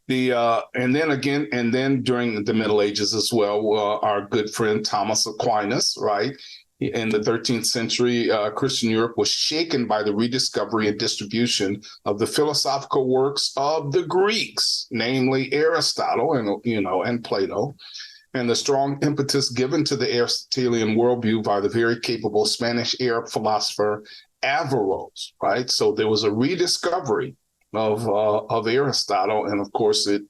And then during the Middle Ages as well, our good friend Thomas Aquinas, right? In the 13th century, Christian Europe was shaken by the rediscovery and distribution of the philosophical works of the Greeks, namely Aristotle and Plato, and the strong impetus given to the Aristotelian worldview by the very capable Spanish Arab philosopher Averroes, right? So there was a rediscovery of Aristotle, and of course it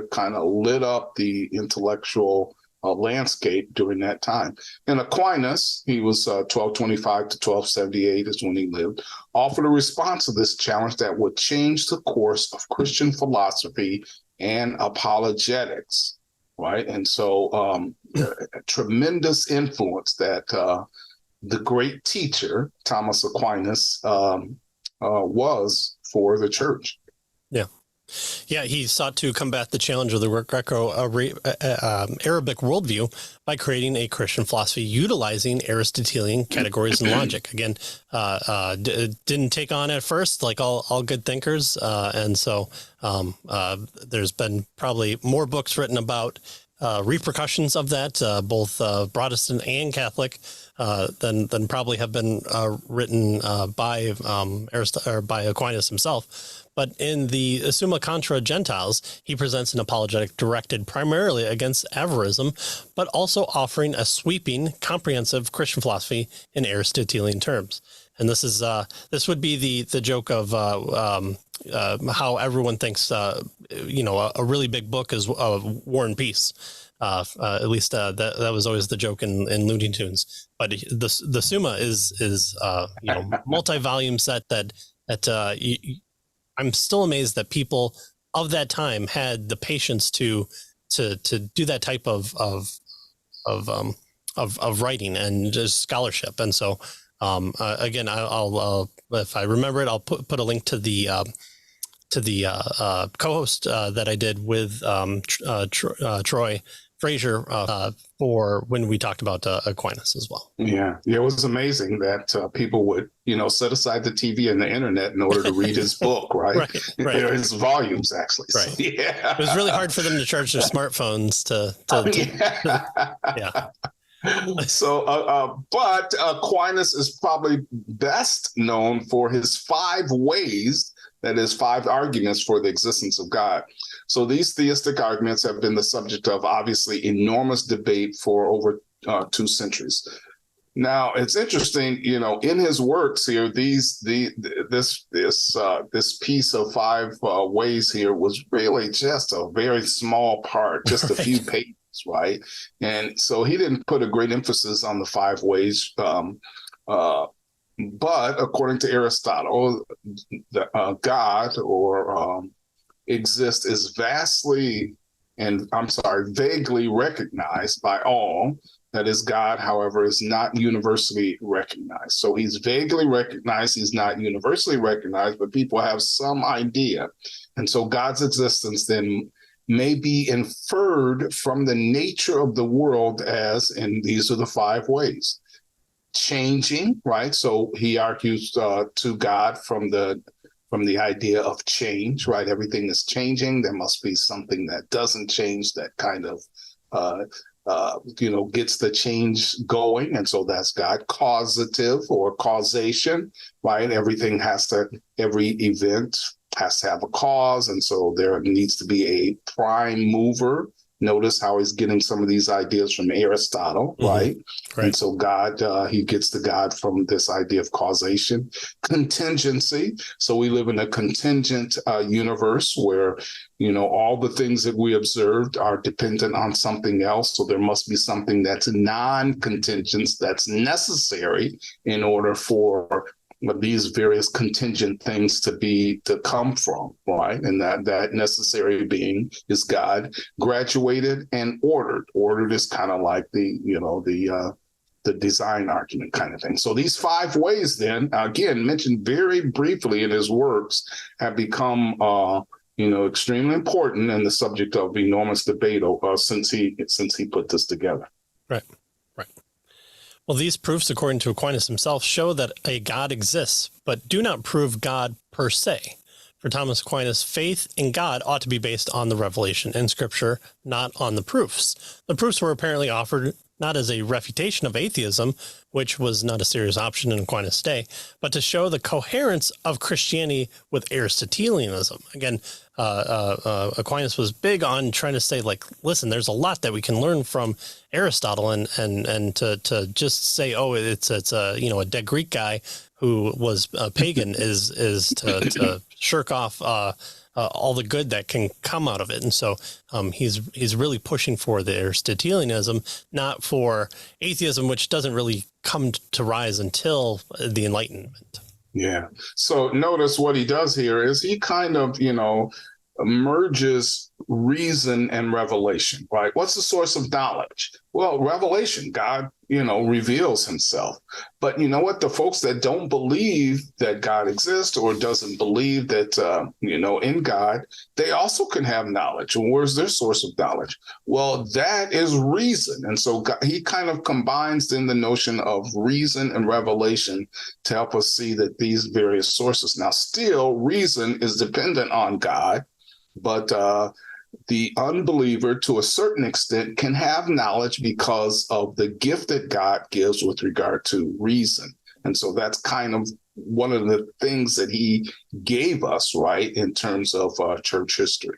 kind of lit up the intellectual landscape during that time. And Aquinas, he was 1225 to 1278 is when he lived, offered a response to this challenge that would change the course of Christian philosophy and apologetics, right? And so a tremendous influence that the great teacher, Thomas Aquinas, was for the church. Yeah. Yeah, he sought to combat the challenge of the Greco-Arabic worldview by creating a Christian philosophy utilizing Aristotelian categories and logic. Again, didn't take on at first, like all good thinkers. And so there's been probably more books written about repercussions of that, both Protestant and Catholic, than probably have been written by Aristotle or by Aquinas himself. But in the Summa Contra Gentiles, he presents an apologetic directed primarily against Averroism, but also offering a sweeping, comprehensive Christian philosophy in Aristotelian terms. And this would be the joke of how everyone thinks a really big book is War and Peace. At least that was always the joke in Looney Tunes. But the Summa is multi-volume set that I'm still amazed that people of that time had the patience to do that type of writing and just scholarship. And so again, I'll if I remember it, I'll put a link to the co-host that I did with Troy Frazier for when we talked about Aquinas as well. Yeah, it was amazing that people would, set aside the TV and the internet in order to read his book, right? Right. His volumes, actually. Right. So, yeah. It was really hard for them to charge their smartphones yeah. So, but Aquinas is probably best known for his 5 ways, that is 5 arguments for the existence of God. So these theistic arguments have been the subject of obviously enormous debate for over 2 centuries. Now it's interesting, in his works here, this piece of 5 ways here was really just a very small part, just a few pages, right? And so he didn't put a great emphasis on the 5 ways. But according to Aristotle, God or exist is vaguely recognized by all. That is, God, however, is not universally recognized. So he's vaguely recognized, he's not universally recognized, but people have some idea. And so God's existence then may be inferred from the nature of the world as, and these are the 5 ways. Changing, right? So he argues to God from the idea of change, right? Everything is changing. There must be something that doesn't change that kind of, gets the change going. And so that's God. Causative or causation, right? Every event has to have a cause. And so there needs to be a prime mover. Notice how he's getting some of these ideas from Aristotle, right? Right. And so God, he gets the God from this idea of causation. Contingency. So we live in a contingent universe where, all the things that we observed are dependent on something else. So there must be something that's non-contingent, that's necessary in order for these various contingent things to come from, right? And that necessary being is God. Graduated and ordered. Ordered is kind of like the design argument kind of thing. So these 5 ways then, again, mentioned very briefly in his works, have become extremely important and the subject of enormous debate since he put this together. Right. Well, these proofs, according to Aquinas himself, show that a God exists, but do not prove God per se. For Thomas Aquinas, faith in God ought to be based on the revelation in Scripture, not on the proofs. The proofs were apparently offered not as a refutation of atheism, which was not a serious option in Aquinas' day, but to show the coherence of Christianity with Aristotelianism. Again, Aquinas was big on trying to say, like, listen, there's a lot that we can learn from Aristotle, and to just say, oh, it's a dead Greek guy who was a pagan is to shirk off all the good that can come out of it. And so he's really pushing for the Aristotelianism, not for atheism, which doesn't really come to rise until the Enlightenment. Yeah. So notice what he does here is he kind of, merges reason and revelation, right? What's the source of knowledge? Well, revelation. God, reveals himself. But you know what? The folks that don't believe that God exists or doesn't believe that, in God, they also can have knowledge. And where's their source of knowledge? Well, that is reason. And so he kind of combines in the notion of reason and revelation to help us see that these various sources. Now, still, reason is dependent on God, but the unbeliever, to a certain extent, can have knowledge because of the gift that God gives with regard to reason. And so that's kind of one of the things that he gave us, right, in terms of church history.